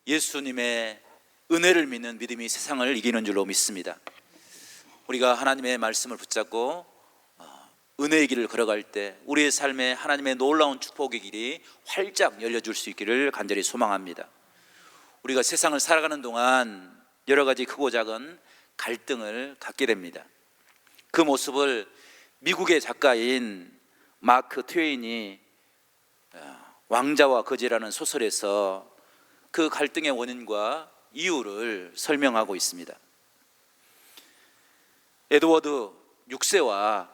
예수님의 은혜를 믿는 믿음이 세상을 이기는 줄로 믿습니다. 우리가 하나님의 말씀을 붙잡고 은혜의 길을 걸어갈 때 우리의 삶에 하나님의 놀라운 축복의 길이 활짝 열려줄 수 있기를 간절히 소망합니다. 우리가 세상을 살아가는 동안 여러 가지 크고 작은 갈등을 갖게 됩니다. 그 모습을 미국의 작가인 마크 트웨인이 왕자와 거지라는 소설에서 그 갈등의 원인과 이유를 설명하고 있습니다. 에드워드 6세와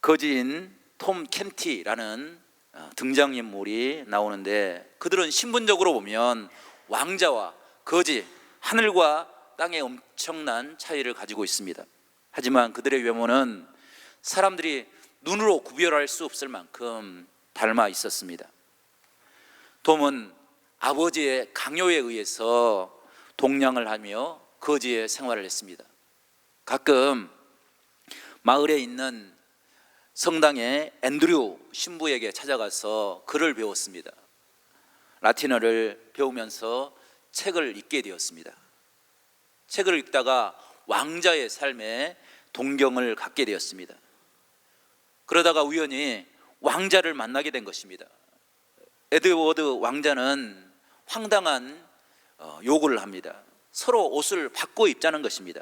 거지인 톰 켄티라는 등장인물이 나오는데, 그들은 신분적으로 보면 왕자와 거지, 하늘과 땅의 엄청난 차이를 가지고 있습니다. 하지만 그들의 외모는 사람들이 눈으로 구별할 수 없을 만큼 닮아 있었습니다. 톰은 아버지의 강요에 의해서 동냥을 하며 거지의 생활을 했습니다. 가끔 마을에 있는 성당의 앤드류 신부에게 찾아가서 글을 배웠습니다. 라틴어를 배우면서 책을 읽게 되었습니다. 책을 읽다가 왕자의 삶에 동경을 갖게 되었습니다. 그러다가 우연히 왕자를 만나게 된 것입니다. 에드워드 왕자는 황당한 요구를 합니다. 서로 옷을 바꿔 입자는 것입니다.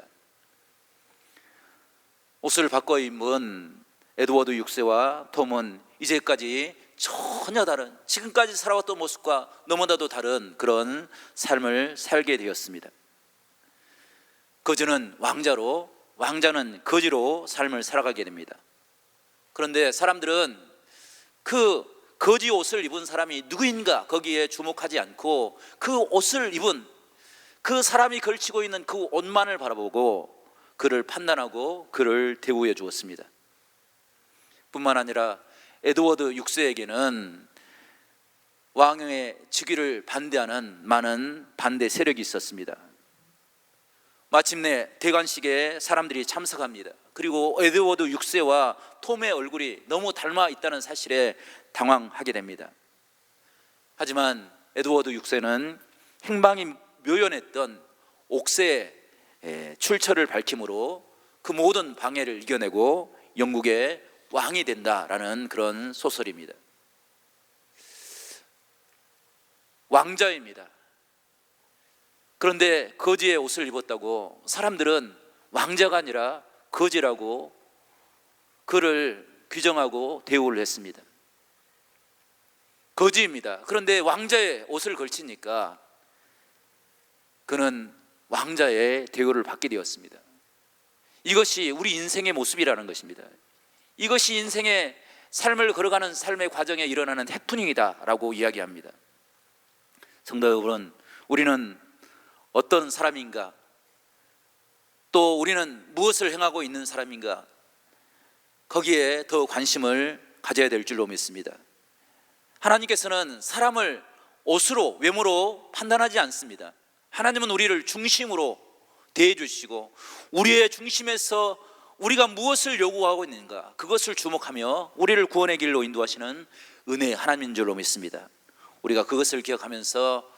옷을 바꿔 입은 에드워드 6세와 톰은 이제까지 전혀 다른, 지금까지 살아왔던 모습과 너무나도 다른 그런 삶을 살게 되었습니다. 거지는 왕자로, 왕자는 거지로 삶을 살아가게 됩니다. 그런데 사람들은 그 거지 옷을 입은 사람이 누구인가 거기에 주목하지 않고 그 옷을 입은 그 사람이 걸치고 있는 그 옷만을 바라보고 그를 판단하고 그를 대우해 주었습니다. 뿐만 아니라 에드워드 6세에게는 왕의 즉위를 반대하는 많은 반대 세력이 있었습니다. 마침내 대관식에 사람들이 참석합니다. 그리고 에드워드 6세와 톰의 얼굴이 너무 닮아 있다는 사실에 당황하게 됩니다. 하지만 에드워드 6세는 행방이 묘연했던 옥새의 출처를 밝힘으로 그 모든 방해를 이겨내고 영국의 왕이 된다라는 그런 소설입니다. 왕자입니다. 그런데 거지의 옷을 입었다고 사람들은 왕자가 아니라 거지라고 그를 규정하고 대우를 했습니다. 거지입니다. 그런데 왕자의 옷을 걸치니까 그는 왕자의 대우를 받게 되었습니다. 이것이 우리 인생의 모습이라는 것입니다. 이것이 인생의 삶을 걸어가는 삶의 과정에 일어나는 해프닝이다라고 이야기합니다. 성도 여러분, 우리는 어떤 사람인가, 또 우리는 무엇을 행하고 있는 사람인가, 거기에 더 관심을 가져야 될 줄로 믿습니다. 하나님께서는 사람을 옷으로, 외모로 판단하지 않습니다. 하나님은 우리를 중심으로 대해 주시고 우리의 중심에서 우리가 무엇을 요구하고 있는가, 그것을 주목하며 우리를 구원의 길로 인도하시는 은혜의 하나님인 줄로 믿습니다. 우리가 그것을 기억하면서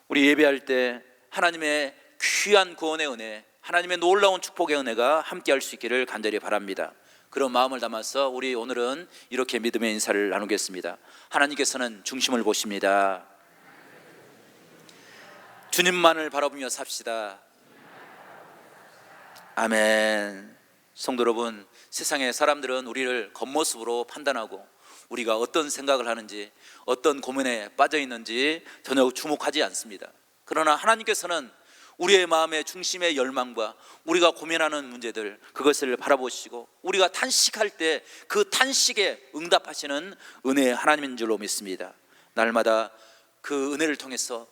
우리 예배할 때 하나님의 귀한 구원의 은혜, 하나님의 놀라운 축복의 은혜가 함께할 수 있기를 간절히 바랍니다. 그런 마음을 담아서 우리 오늘은 이렇게 믿음의 인사를 나누겠습니다. 하나님께서는 중심을 보십니다. 주님만을 바라보며 삽시다. 아멘. 성도 여러분, 세상의 사람들은 우리를 겉모습으로 판단하고 우리가 어떤 생각을 하는지, 어떤 고민에 빠져 있는지 전혀 주목하지 않습니다. 그러나 하나님께서는 우리의 마음의 중심의 열망과 우리가 고민하는 문제들, 그것을 바라보시고 우리가 탄식할 때 그 탄식에 응답하시는 은혜의 하나님인 줄로 믿습니다. 날마다 그 은혜를 통해서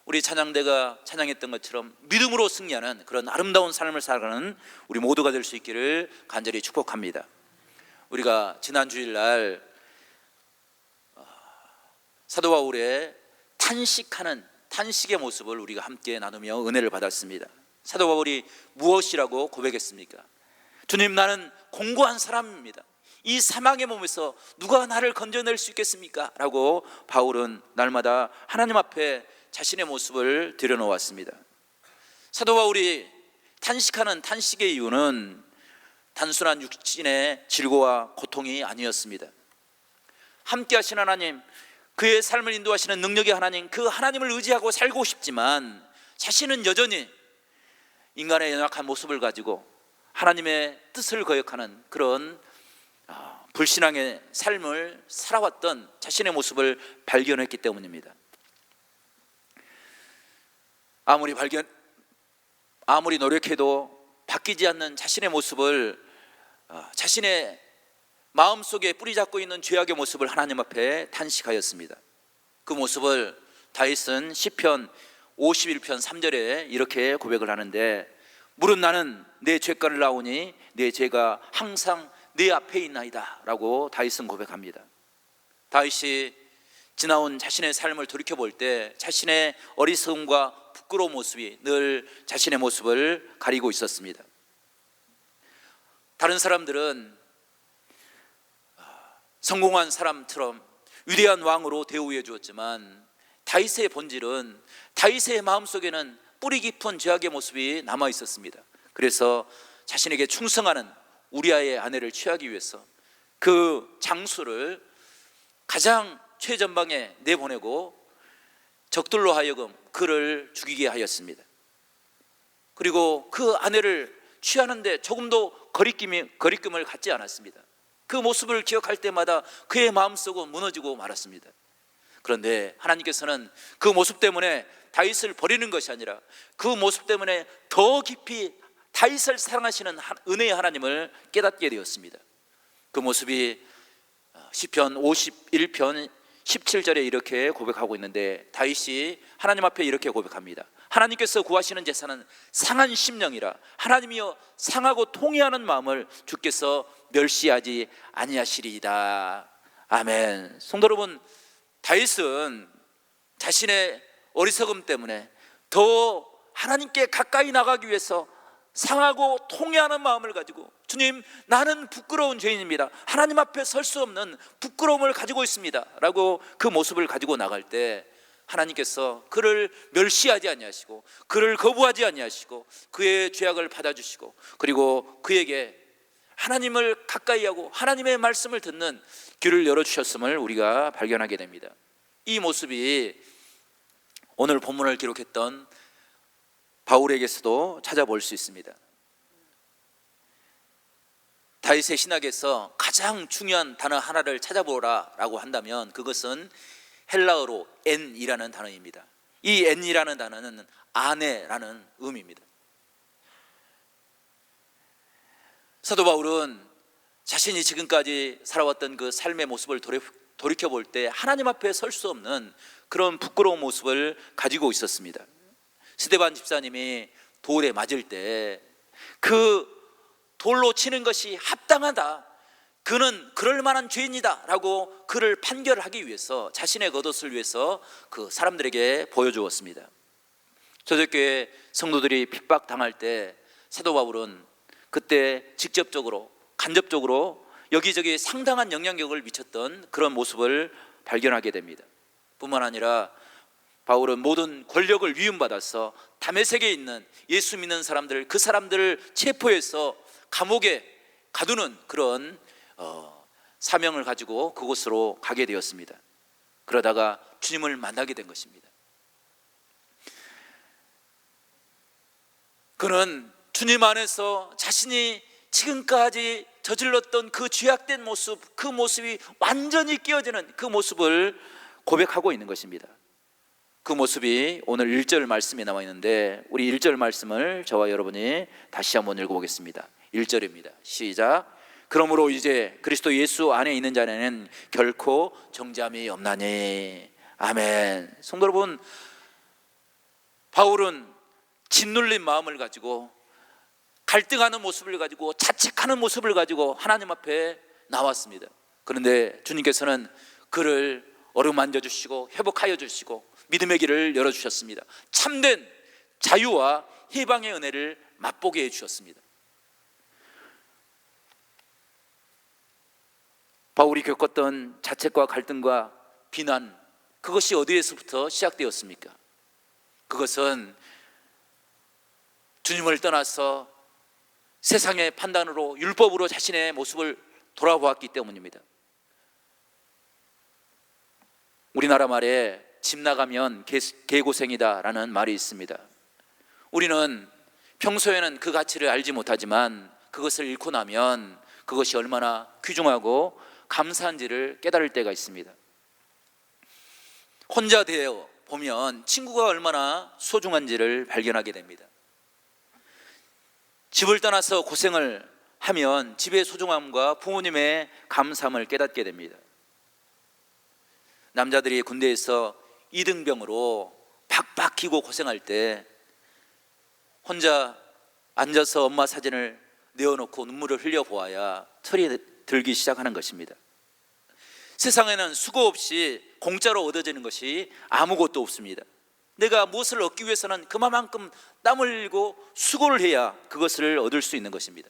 우리 찬양대가 찬양했던 것처럼 믿음으로 승리하는 그런 아름다운 삶을 살아가는 우리 모두가 될 수 있기를 간절히 축복합니다. 우리가 지난 주일날 사도 바울의 탄식의 모습을 우리가 함께 나누며 은혜를 받았습니다. 사도 바울이 무엇이라고 고백했습니까? 주님, 나는 공고한 사람입니다. 이 사망의 몸에서 누가 나를 건져낼 수 있겠습니까? 라고 바울은 날마다 하나님 앞에 자신의 모습을 들여놓았습니다. 사도 바울이 탄식하는 탄식의 이유는 단순한 육신의 질고와 고통이 아니었습니다. 함께 하신 하나님, 그의 삶을 인도하시는 능력의 하나님, 그 하나님을 의지하고 살고 싶지만 자신은 여전히 인간의 연약한 모습을 가지고 하나님의 뜻을 거역하는 그런 불신앙의 삶을 살아왔던 자신의 모습을 발견했기 때문입니다. 아무리 노력해도 바뀌지 않는 자신의 모습을, 자신의 마음속에 뿌리 잡고 있는 죄악의 모습을 하나님 앞에 탄식하였습니다. 그 모습을 다윗은 시편 51편 3절에 이렇게 고백을 하는데, 물은 나는 내 죄가를 나오니 내 죄가 항상 내 앞에 있나이다 라고 다윗은 고백합니다. 다윗이 지나온 자신의 삶을 돌이켜볼 때 자신의 어리석음과 부끄러운 모습이 늘 자신의 모습을 가리고 있었습니다. 다른 사람들은 성공한 사람처럼 위대한 왕으로 대우해 주었지만 다윗의 본질은, 다윗의 마음속에는 뿌리 깊은 죄악의 모습이 남아 있었습니다. 그래서 자신에게 충성하는 우리아의 아내를 취하기 위해서 그 장수를 가장 최전방에 내보내고 적들로 하여금 그를 죽이게 하였습니다. 그리고 그 아내를 취하는데 조금도 거리낌을 갖지 않았습니다. 그 모습을 기억할 때마다 그의 마음속은 무너지고 말았습니다. 그런데 하나님께서는 그 모습 때문에 다윗을 버리는 것이 아니라 그 모습 때문에 더 깊이 다윗을 사랑하시는 은혜의 하나님을 깨닫게 되었습니다. 그 모습이 시편 51편 17절에 이렇게 고백하고 있는데, 다윗이 하나님 앞에 이렇게 고백합니다. 하나님께서 구하시는 제사는 상한 심령이라 하나님이여 상하고 통회하는 마음을 주께서 멸시하지 아니하시리이다. 아멘. 성도 여러분, 다윗은 자신의 어리석음 때문에 더 하나님께 가까이 나가기 위해서 상하고 통회하는 마음을 가지고, 주님, 나는 부끄러운 죄인입니다, 하나님 앞에 설 수 없는 부끄러움을 가지고 있습니다 라고 그 모습을 가지고 나갈 때 하나님께서 그를 멸시하지 아니하시고 그를 거부하지 아니하시고 그의 죄악을 받아주시고, 그리고 그에게 하나님을 가까이 하고 하나님의 말씀을 듣는 귀를 열어주셨음을 우리가 발견하게 됩니다. 이 모습이 오늘 본문을 기록했던 바울에게서도 찾아볼 수 있습니다. 다윗의 신학에서 가장 중요한 단어 하나를 찾아보라 라고 한다면 그것은 헬라어로 N이라는 단어입니다. 이 N이라는 단어는 아내라는 의미입니다. 사도 바울은 자신이 지금까지 살아왔던 그 삶의 모습을 돌이켜볼 때 하나님 앞에 설 수 없는 그런 부끄러운 모습을 가지고 있었습니다. 스데반 집사님이 돌에 맞을 때 그 돌로 치는 것이 합당하다, 그는 그럴 만한 죄인이다 라고 그를 판결하기 위해서 자신의 겉옷을 위해서 그 사람들에게 보여주었습니다. 초대교회 성도들이 핍박당할 때 사도 바울은 그때 직접적으로 간접적으로 여기저기 상당한 영향력을 미쳤던 그런 모습을 발견하게 됩니다. 뿐만 아니라 바울은 모든 권력을 위임받아서 다메섹에 있는 예수 믿는 사람들, 그 사람들을 체포해서 감옥에 가두는 그런 사명을 가지고 그곳으로 가게 되었습니다. 그러다가 주님을 만나게 된 것입니다. 그는 주님 안에서 자신이 지금까지 저질렀던 그 죄악된 모습, 그 모습이 완전히 깨어지는 그 모습을 고백하고 있는 것입니다. 그 모습이 오늘 1절 말씀에 나와 있는데, 우리 1절 말씀을 저와 여러분이 다시 한번 읽어보겠습니다. 1절입니다. 시작. 그러므로 이제 그리스도 예수 안에 있는 자에는 결코 정죄함이 없나니. 아멘. 성도 여러분, 바울은 짓눌린 마음을 가지고, 갈등하는 모습을 가지고, 자책하는 모습을 가지고 하나님 앞에 나왔습니다. 그런데 주님께서는 그를 어루만져 주시고 회복하여 주시고 믿음의 길을 열어주셨습니다. 참된 자유와 해방의 은혜를 맛보게 해주셨습니다. 바울이 겪었던 자책과 갈등과 비난, 그것이 어디에서부터 시작되었습니까? 그것은 주님을 떠나서 세상의 판단으로 율법으로 자신의 모습을 돌아보았기 때문입니다. 우리나라 말에 집 나가면 개고생이다라는 말이 있습니다. 우리는 평소에는 그 가치를 알지 못하지만 그것을 잃고 나면 그것이 얼마나 귀중하고 감사한지를 깨달을 때가 있습니다. 혼자 되어 보면 친구가 얼마나 소중한지를 발견하게 됩니다. 집을 떠나서 고생을 하면 집의 소중함과 부모님의 감사함을 깨닫게 됩니다. 남자들이 군대에서 이등병으로 박박 끼고 고생할 때 혼자 앉아서 엄마 사진을 내어놓고 눈물을 흘려보아야 철이 들기 시작하는 것입니다. 세상에는 수고 없이 공짜로 얻어지는 것이 아무것도 없습니다. 내가 무엇을 얻기 위해서는 그만큼 땀을 흘리고 수고를 해야 그것을 얻을 수 있는 것입니다.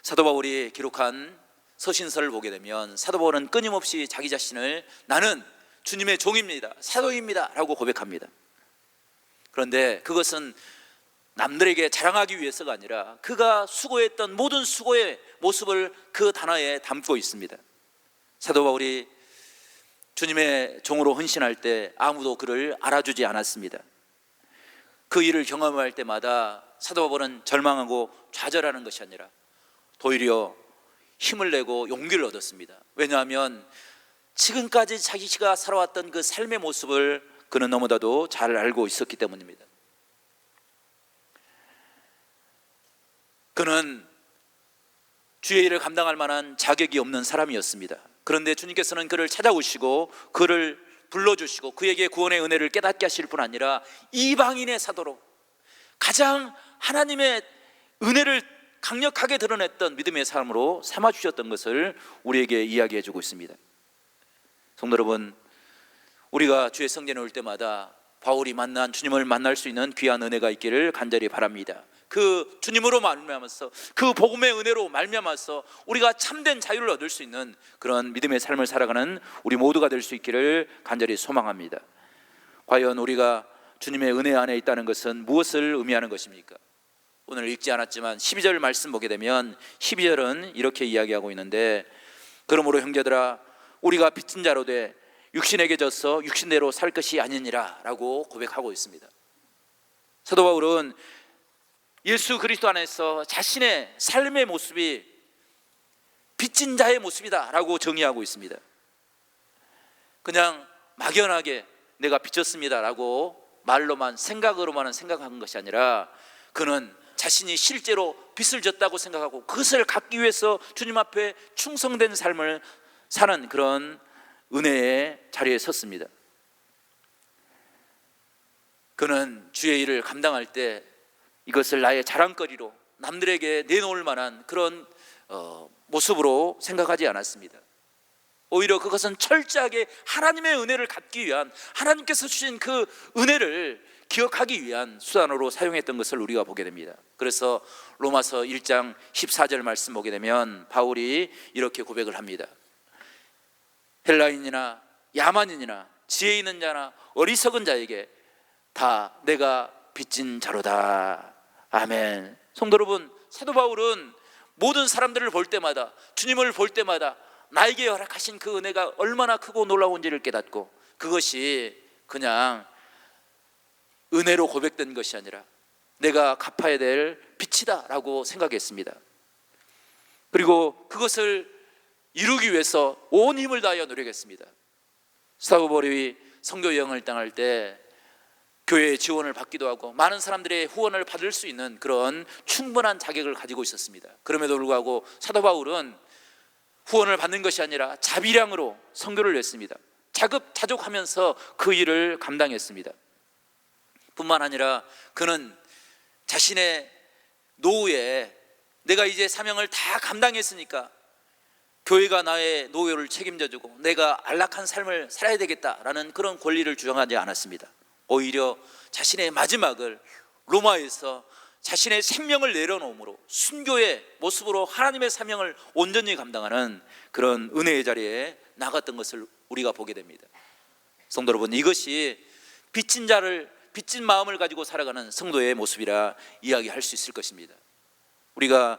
사도 바울이 기록한 서신서를 보게 되면 사도 바울은 끊임없이 자기 자신을 나는 주님의 종입니다, 사도입니다 라고 고백합니다. 그런데 그것은 남들에게 자랑하기 위해서가 아니라 그가 수고했던 모든 수고의 모습을 그 단어에 담고 있습니다. 사도 바울이 주님의 종으로 헌신할 때 아무도 그를 알아주지 않았습니다. 그 일을 경험할 때마다 사도 바울은 절망하고 좌절하는 것이 아니라 도리어 힘을 내고 용기를 얻었습니다. 왜냐하면 지금까지 자기가 살아왔던 그 삶의 모습을 그는 너무나도 잘 알고 있었기 때문입니다. 그는 주의 일을 감당할 만한 자격이 없는 사람이었습니다. 그런데 주님께서는 그를 찾아오시고 그를 불러주시고 그에게 구원의 은혜를 깨닫게 하실 뿐 아니라 이방인의 사도로 가장 하나님의 은혜를 강력하게 드러냈던 믿음의 사람으로 삼아주셨던 것을 우리에게 이야기해 주고 있습니다. 성도 여러분, 우리가 주의 성전에 올 때마다 바울이 만난 주님을 만날 수 있는 귀한 은혜가 있기를 간절히 바랍니다. 그 주님으로 말미암아서 그 복음의 은혜로 말미암아서 우리가 참된 자유를 얻을 수 있는 그런 믿음의 삶을 살아가는 우리 모두가 될 수 있기를 간절히 소망합니다. 과연 우리가 주님의 은혜 안에 있다는 것은 무엇을 의미하는 것입니까? 오늘 읽지 않았지만 12절 말씀 보게 되면 12절은 이렇게 이야기하고 있는데, 그러므로 형제들아 우리가 빚진 자로 돼 육신에게 져서 육신대로 살 것이 아니니라 라고 고백하고 있습니다. 사도 바울은 예수 그리스도 안에서 자신의 삶의 모습이 빚진 자의 모습이다 라고 정의하고 있습니다. 그냥 막연하게 내가 빚졌습니다 라고 말로만 생각으로만 생각한 것이 아니라 그는 자신이 실제로 빚을 졌다고 생각하고 그것을 갚기 위해서 주님 앞에 충성된 삶을 사는 그런 은혜의 자리에 섰습니다. 그는 주의 일을 감당할 때 이것을 나의 자랑거리로 남들에게 내놓을 만한 그런 모습으로 생각하지 않았습니다. 오히려 그것은 철저하게 하나님의 은혜를 갚기 위한, 하나님께서 주신 그 은혜를 기억하기 위한 수단으로 사용했던 것을 우리가 보게 됩니다. 그래서 로마서 1장 14절 말씀 보게 되면 바울이 이렇게 고백을 합니다. 헬라인이나 야만인이나 지혜 있는 자나 어리석은 자에게 다 내가 빚진 자로다. 아멘. 성도 여러분, 사도 바울은 모든 사람들을 볼 때마다, 주님을 볼 때마다 나에게 허락하신 그 은혜가 얼마나 크고 놀라운지를 깨닫고 그것이 그냥 은혜로 고백된 것이 아니라 내가 갚아야 될 빚이다 라고 생각했습니다. 그리고 그것을 이루기 위해서 온 힘을 다하여 노력했습니다. 사도 바울이 선교 여행을 떠날 때 교회의 지원을 받기도 하고 많은 사람들의 후원을 받을 수 있는 그런 충분한 자격을 가지고 있었습니다. 그럼에도 불구하고 사도 바울은 후원을 받는 것이 아니라 자비량으로 선교를 했습니다. 자급자족하면서 그 일을 감당했습니다. 뿐만 아니라 그는 자신의 노후에 내가 이제 사명을 다 감당했으니까 교회가 나의 노후를 책임져주고 내가 안락한 삶을 살아야 되겠다라는 그런 권리를 주장하지 않았습니다. 오히려 자신의 마지막을 로마에서 자신의 생명을 내려놓음으로 순교의 모습으로 하나님의 사명을 온전히 감당하는 그런 은혜의 자리에 나갔던 것을 우리가 보게 됩니다. 성도 여러분, 이것이 빚진 마음을 가지고 살아가는 성도의 모습이라 이야기할 수 있을 것입니다. 우리가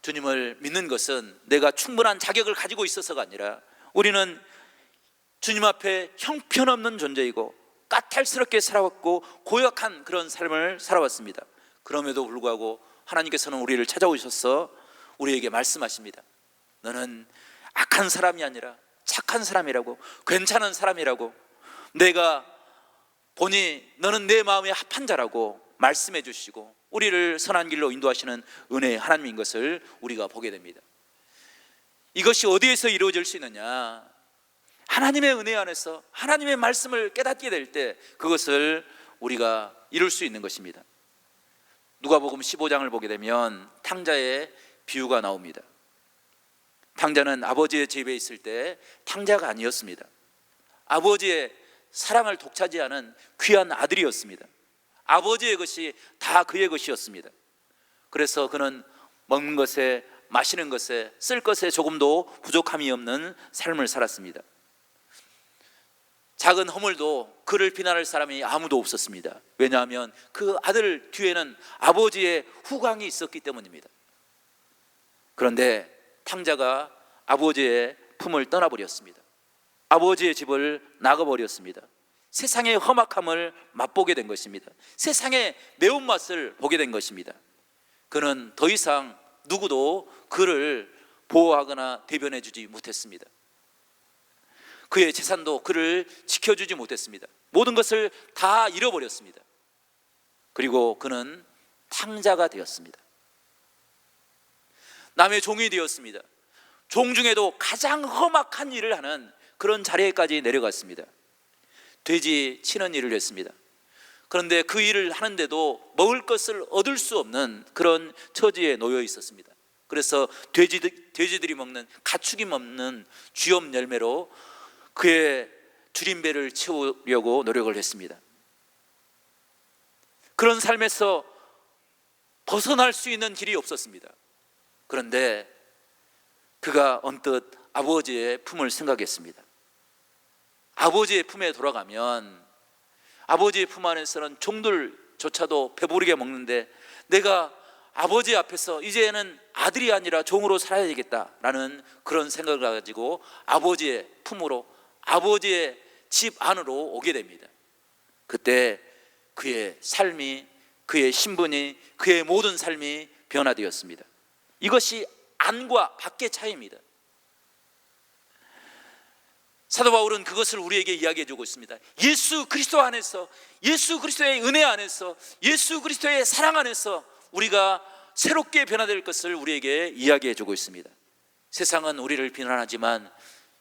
주님을 믿는 것은 내가 충분한 자격을 가지고 있어서가 아니라 우리는 주님 앞에 형편없는 존재이고 까탈스럽게 살아왔고 고역한 그런 삶을 살아왔습니다. 그럼에도 불구하고 하나님께서는 우리를 찾아오셔서 우리에게 말씀하십니다. 너는 악한 사람이 아니라 착한 사람이라고, 괜찮은 사람이라고, 내가 보니 너는 내 마음에 합한 자라고 말씀해 주시고 우리를 선한 길로 인도하시는 은혜의 하나님인 것을 우리가 보게 됩니다. 이것이 어디에서 이루어질 수 있느냐? 하나님의 은혜 안에서 하나님의 말씀을 깨닫게 될 때 그것을 우리가 이룰 수 있는 것입니다. 누가복음 15장을 보게 되면 탕자의 비유가 나옵니다. 탕자는 아버지의 집에 있을 때 탕자가 아니었습니다. 아버지의 사랑을 독차지하는 귀한 아들이었습니다. 아버지의 것이 다 그의 것이었습니다. 그래서 그는 먹는 것에, 마시는 것에, 쓸 것에 조금도 부족함이 없는 삶을 살았습니다. 작은 허물도 그를 비난할 사람이 아무도 없었습니다. 왜냐하면 그 아들 뒤에는 아버지의 후광이 있었기 때문입니다. 그런데 탕자가 아버지의 품을 떠나버렸습니다. 아버지의 집을 나가버렸습니다. 세상의 험악함을 맛보게 된 것입니다. 세상의 매운맛을 보게 된 것입니다. 그는 더 이상 누구도 그를 보호하거나 대변해 주지 못했습니다. 그의 재산도 그를 지켜주지 못했습니다. 모든 것을 다 잃어버렸습니다. 그리고 그는 탕자가 되었습니다. 남의 종이 되었습니다. 종 중에도 가장 험악한 일을 하는 그런 자리에까지 내려갔습니다. 돼지 치는 일을 했습니다. 그런데 그 일을 하는데도 먹을 것을 얻을 수 없는 그런 처지에 놓여 있었습니다. 그래서 돼지들이 먹는, 가축이 먹는 쥐염 열매로 그의 줄임배를 채우려고 노력을 했습니다. 그런 삶에서 벗어날 수 있는 길이 없었습니다. 그런데 그가 언뜻 아버지의 품을 생각했습니다. 아버지의 품에 돌아가면 아버지의 품 안에서는 종들조차도 배부르게 먹는데 내가 아버지 앞에서 이제는 아들이 아니라 종으로 살아야 되겠다라는 그런 생각을 가지고 아버지의 품으로, 아버지의 집 안으로 오게 됩니다. 그때 그의 삶이, 그의 신분이, 그의 모든 삶이 변화되었습니다. 이것이 안과 밖의 차이입니다. 사도 바울은 그것을 우리에게 이야기해 주고 있습니다. 예수 그리스도 안에서, 예수 그리스도의 은혜 안에서, 예수 그리스도의 사랑 안에서 우리가 새롭게 변화될 것을 우리에게 이야기해 주고 있습니다. 세상은 우리를 비난하지만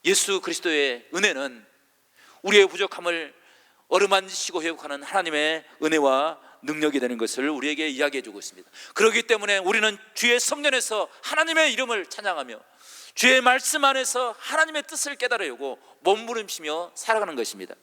예수 그리스도의 은혜는 우리의 부족함을 어루만지시고 회복하는 하나님의 은혜와 능력이 되는 것을 우리에게 이야기해 주고 있습니다. 그렇기 때문에 우리는 주의 성전에서 하나님의 이름을 찬양하며 주의 말씀 안에서 하나님의 뜻을 깨달으려고 몸부림치며 살아가는 것입니다.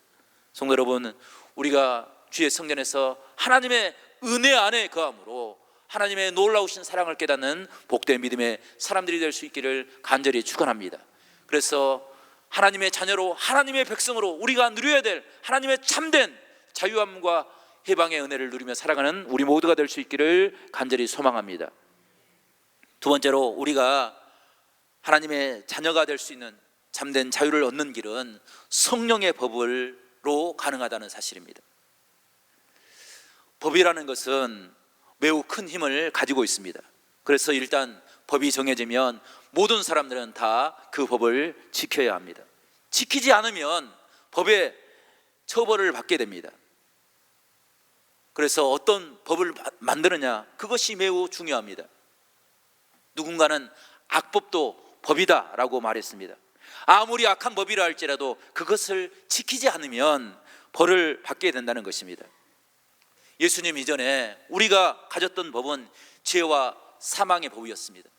성도 여러분, 우리가 주의 성전에서 하나님의 은혜 안에 거함으로 하나님의 놀라우신 사랑을 깨닫는 복된 믿음의 사람들이 될 수 있기를 간절히 축원합니다. 그래서 하나님의 자녀로, 하나님의 백성으로 우리가 누려야 될 하나님의 참된 자유함과 해방의 은혜를 누리며 살아가는 우리 모두가 될 수 있기를 간절히 소망합니다. 두 번째로, 우리가 하나님의 자녀가 될 수 있는 참된 자유를 얻는 길은 성령의 법으로 가능하다는 사실입니다. 법이라는 것은 매우 큰 힘을 가지고 있습니다. 그래서 일단 법이 정해지면 모든 사람들은 다 그 법을 지켜야 합니다. 지키지 않으면 법의 처벌을 받게 됩니다. 그래서 어떤 법을 만드느냐, 그것이 매우 중요합니다. 누군가는 악법도 법이다 라고 말했습니다. 아무리 악한 법이라 할지라도 그것을 지키지 않으면 벌을 받게 된다는 것입니다. 예수님 이전에 우리가 가졌던 법은 죄와 사망의 법이었습니다.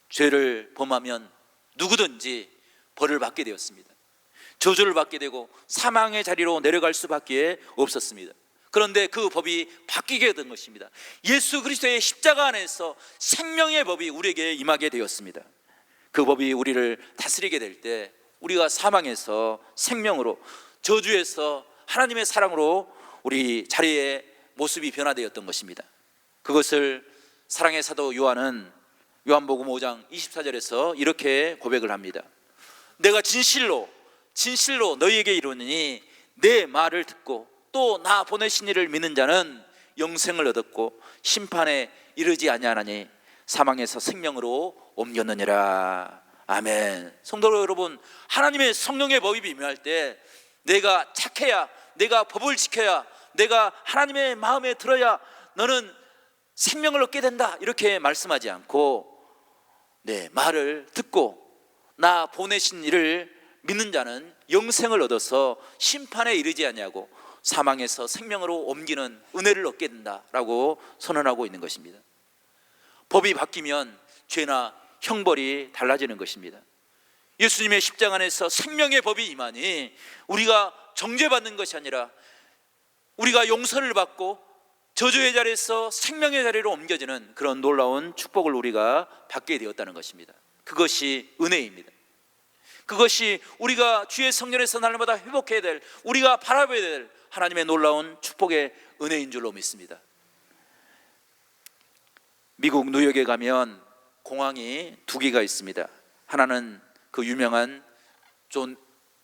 죄를 범하면 누구든지 벌을 받게 되었습니다. 저주를 받게 되고 사망의 자리로 내려갈 수밖에 없었습니다. 그런데 그 법이 바뀌게 된 것입니다. 예수 그리스도의 십자가 안에서 생명의 법이 우리에게 임하게 되었습니다. 그 법이 우리를 다스리게 될 때 우리가 사망에서 생명으로, 저주에서 하나님의 사랑으로 우리 자리의 모습이 변화되었던 것입니다. 그것을 사랑의 사도 요한은 요한복음 5장 24절에서 이렇게 고백을 합니다. 내가 진실로 너희에게 이르노니 내 말을 듣고 또 나 보내신 이를 믿는 자는 영생을 얻었고 심판에 이르지 아니하나니 사망에서 생명으로 옮겼느니라. 아멘. 성도 여러분, 하나님의 성령의 법이 임할 때 내가 착해야, 내가 법을 지켜야, 내가 하나님의 마음에 들어야 너는 생명을 얻게 된다, 이렇게 말씀하지 않고 내 말을 듣고 나 보내신 이를 믿는 자는 영생을 얻어서 심판에 이르지 아니하고 사망에서 생명으로 옮기는 은혜를 얻게 된다라고 선언하고 있는 것입니다. 법이 바뀌면 죄나 형벌이 달라지는 것입니다. 예수님의 십자가 안에서 생명의 법이 임하니 우리가 정죄받는 것이 아니라 우리가 용서를 받고 저주의 자리에서 생명의 자리로 옮겨지는 그런 놀라운 축복을 우리가 받게 되었다는 것입니다. 그것이 은혜입니다. 그것이 우리가 주의 성전에서 날마다 회복해야 될, 우리가 바라봐야 될 하나님의 놀라운 축복의 은혜인 줄로 믿습니다. 미국 뉴욕에 가면 공항이 두 개가 있습니다. 하나는 그 유명한 존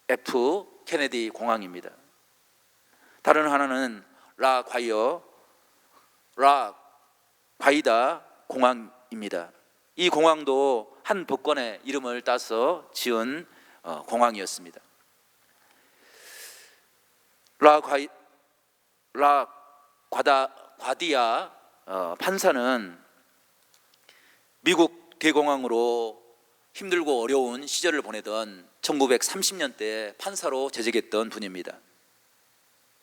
F 케네디 공항입니다. 다른 하나는 과이다 공항입니다. 이 공항도 한 법관의 이름을 따서 지은 공항이었습니다. 과디아 판사는 미국 대공황으로 힘들고 어려운 시절을 보내던 1930년대 판사로 재직했던 분입니다.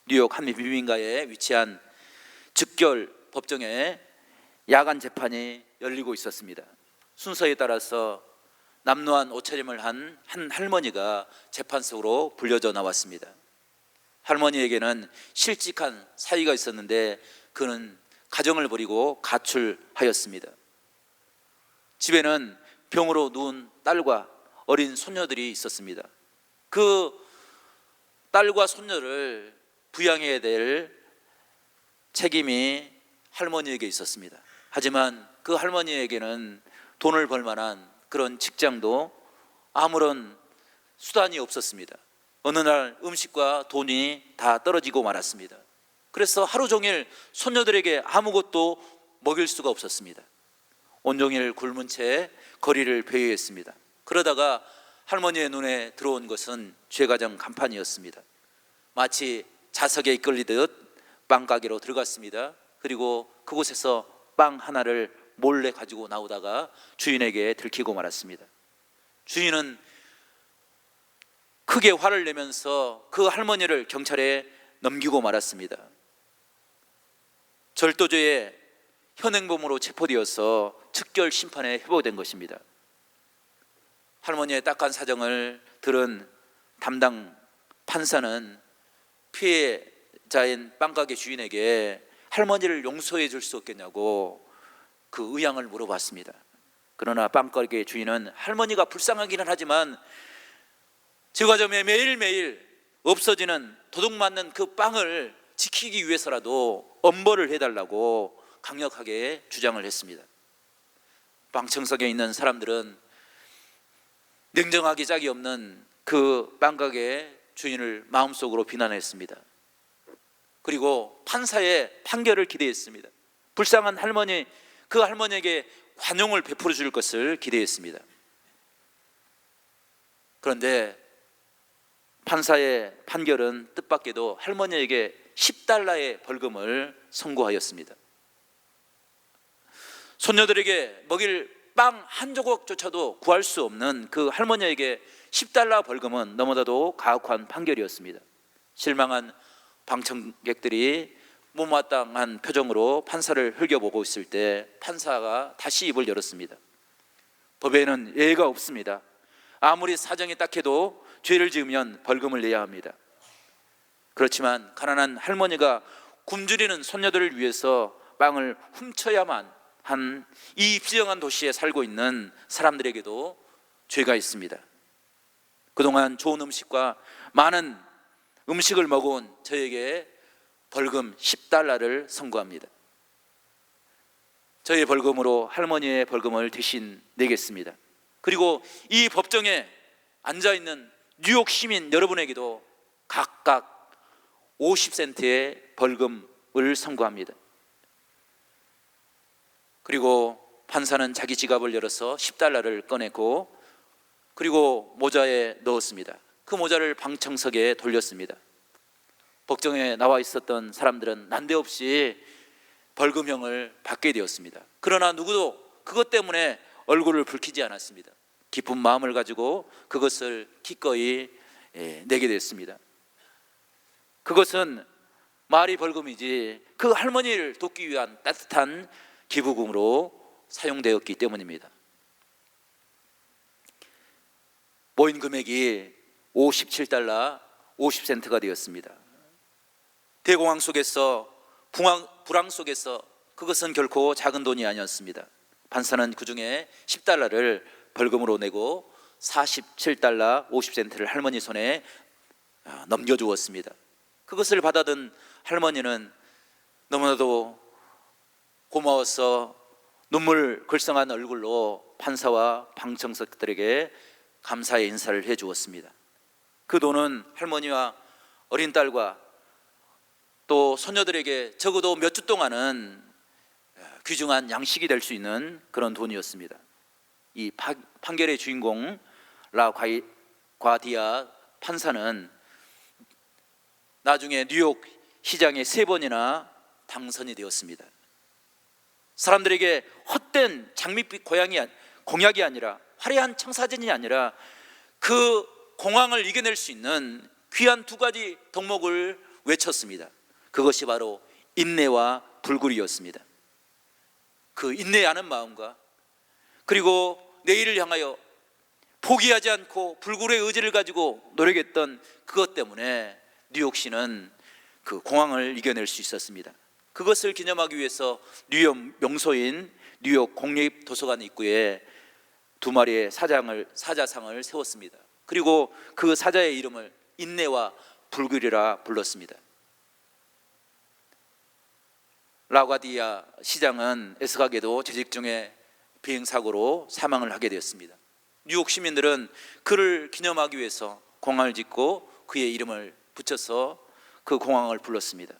뉴욕 한미비민가에 위치한 즉결 법정에 야간 재판이 열리고 있었습니다. 순서에 따라서 남루한 옷차림을 한 할머니가 재판석으로 불려져 나왔습니다. 할머니에게는 실직한 사위가 있었는데 그는 가정을 버리고 가출하였습니다. 집에는 병으로 누운 딸과 어린 손녀들이 있었습니다. 그 딸과 손녀를 부양해야 될 책임이 할머니에게 있었습니다. 하지만 그 할머니에게는 돈을 벌 만한 그런 직장도 아무런 수단이 없었습니다. 어느 날 음식과 돈이 다 떨어지고 말았습니다. 그래서 하루 종일 손녀들에게 아무것도 먹일 수가 없었습니다. 온종일 굶은 채 거리를 배회했습니다. 그러다가 할머니의 눈에 들어온 것은 죄가정 간판이었습니다. 마치 자석에 이끌리듯 빵가게로 들어갔습니다. 그리고 그곳에서 빵 하나를 몰래 가지고 나오다가 주인에게 들키고 말았습니다. 주인은 크게 화를 내면서 그 할머니를 경찰에 넘기고 말았습니다. 절도죄의 현행범으로 체포되어서 즉결 심판에 회부된 것입니다. 할머니의 딱한 사정을 들은 담당 판사는 피해자인 빵가게 주인에게 할머니를 용서해 줄 수 없겠냐고 그 의향을 물어봤습니다. 그러나 빵가게 주인은 할머니가 불쌍하기는 하지만 제과점에 매일매일 없어지는 도둑맞는 그 빵을 지키기 위해서라도 엄벌을 해달라고 강력하게 주장을 했습니다. 빵청석에 있는 사람들은 냉정하기 짝이 없는 그 빵가게 주인을 마음속으로 비난했습니다. 그리고 판사의 판결을 기대했습니다. 불쌍한 할머니, 그 할머니에게 관용을 베풀어 줄 것을 기대했습니다. 그런데 판사의 판결은 뜻밖에도 할머니에게 $10의 벌금을 선고하였습니다. 손녀들에게 먹일 빵 한 조각조차도 구할 수 없는 그 할머니에게 $10 벌금은 너무나도 가혹한 판결이었습니다. 실망한 방청객들이 못마땅한 표정으로 판사를 흘겨보고 있을 때 판사가 다시 입을 열었습니다. 법에는 예외가 없습니다. 아무리 사정이 딱해도 죄를 지으면 벌금을 내야 합니다. 그렇지만 가난한 할머니가 굶주리는 손녀들을 위해서 빵을 훔쳐야만 한 이 불행한 도시에 살고 있는 사람들에게도 죄가 있습니다. 그동안 좋은 음식과 많은 음식을 먹어온 저에게 벌금 10달러를 선고합니다. 저의 벌금으로 할머니의 벌금을 대신 내겠습니다. 그리고 이 법정에 앉아있는 뉴욕 시민 여러분에게도 각각 50센트의 벌금을 선고합니다. 그리고 판사는 자기 지갑을 열어서 10달러를 꺼내고 그리고 모자에 넣었습니다. 그 모자를 방청석에 돌렸습니다. 법정에 나와 있었던 사람들은 난데없이 벌금형을 받게 되었습니다. 그러나 누구도 그것 때문에 얼굴을 붉히지 않았습니다. 기쁜 마음을 가지고 그것을 기꺼이 내게 됐습니다. 그것은 말이 벌금이지 그 할머니를 돕기 위한 따뜻한 기부금으로 사용되었기 때문입니다. 모인 금액이 57달러 50센트가 되었습니다. 대공황 속에서 불황 속에서 그것은 결코 작은 돈이 아니었습니다. 판사는 그 중에 10달러를 벌금으로 내고 47달러 50센트를 할머니 손에 넘겨주었습니다. 그것을 받아든 할머니는 너무나도 고마워서 눈물 글썽한 얼굴로 판사와 방청석들에게 감사의 인사를 해주었습니다. 그 돈은 할머니와 어린 딸과 또 소녀들에게 적어도 몇 주 동안은 귀중한 양식이 될 수 있는 그런 돈이었습니다. 이 판결의 주인공 과디아 판사는 나중에 뉴욕 시장에 3번이나 당선이 되었습니다. 사람들에게 헛된 장밋빛 공약이 아니라 화려한 청사진이 아니라 그 공황을 이겨낼 수 있는 귀한 2가지 덕목을 외쳤습니다. 그것이 바로 인내와 불굴이었습니다. 그 인내하는 마음과 그리고 내일을 향하여 포기하지 않고 불굴의 의지를 가지고 노력했던 그것 때문에 뉴욕시는 그 공황을 이겨낼 수 있었습니다. 그것을 기념하기 위해서 뉴욕 명소인 뉴욕 공립도서관 입구에 2마리의 사자상을 세웠습니다. 그리고 그 사자의 이름을 인내와 불굴이라 불렀습니다. 라과디아 시장은 애석하게도 재직 중에 비행사고로 사망을 하게 되었습니다. 뉴욕 시민들은 그를 기념하기 위해서 공항을 짓고 그의 이름을 붙여서 그 공항을 불렀습니다.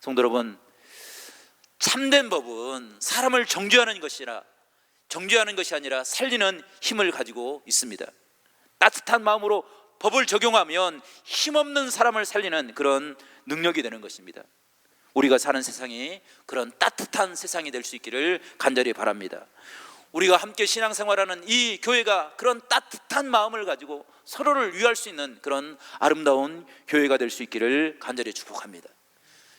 성도 여러분, 참된 법은 사람을 정죄하는 것이 아니라 살리는 힘을 가지고 있습니다. 따뜻한 마음으로 법을 적용하면 힘없는 사람을 살리는 그런 능력이 되는 것입니다. 우리가 사는 세상이 그런 따뜻한 세상이 될 수 있기를 간절히 바랍니다. 우리가 함께 신앙생활하는 이 교회가 그런 따뜻한 마음을 가지고 서로를 위할 수 있는 그런 아름다운 교회가 될 수 있기를 간절히 축복합니다.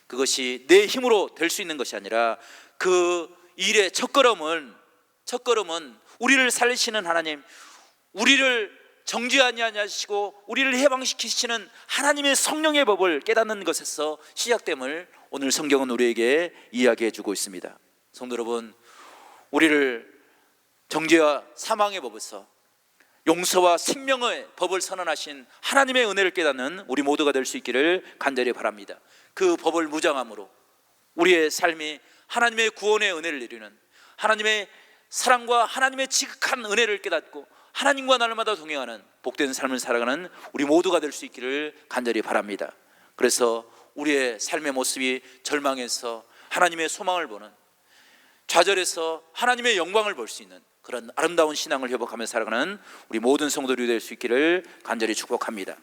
그것이 내 힘으로 될 수 있는 것이 아니라 그 일의 첫걸음은 우리를 살리시는 하나님, 우리를 정죄하지 아니하시고 우리를 해방시키시는 하나님의 성령의 법을 깨닫는 것에서 시작됨을 오늘 성경은 우리에게 이야기해 주고 있습니다. 성도 여러분, 우리를 정죄와 사망의 법에서 용서와 생명의 법을 선언하신 하나님의 은혜를 깨닫는 우리 모두가 될 수 있기를 간절히 바랍니다. 그 법을 무장함으로 우리의 삶이 하나님의 구원의 은혜를 이루는, 하나님의 사랑과 하나님의 지극한 은혜를 깨닫고 하나님과 날마다 동행하는 복된 삶을 살아가는 우리 모두가 될 수 있기를 간절히 바랍니다. 그래서 우리의 삶의 모습이 절망에서 하나님의 소망을 보는, 좌절에서 하나님의 영광을 볼 수 있는 그런 아름다운 신앙을 회복하며 살아가는 우리 모든 성도들이 될 수 있기를 간절히 축복합니다.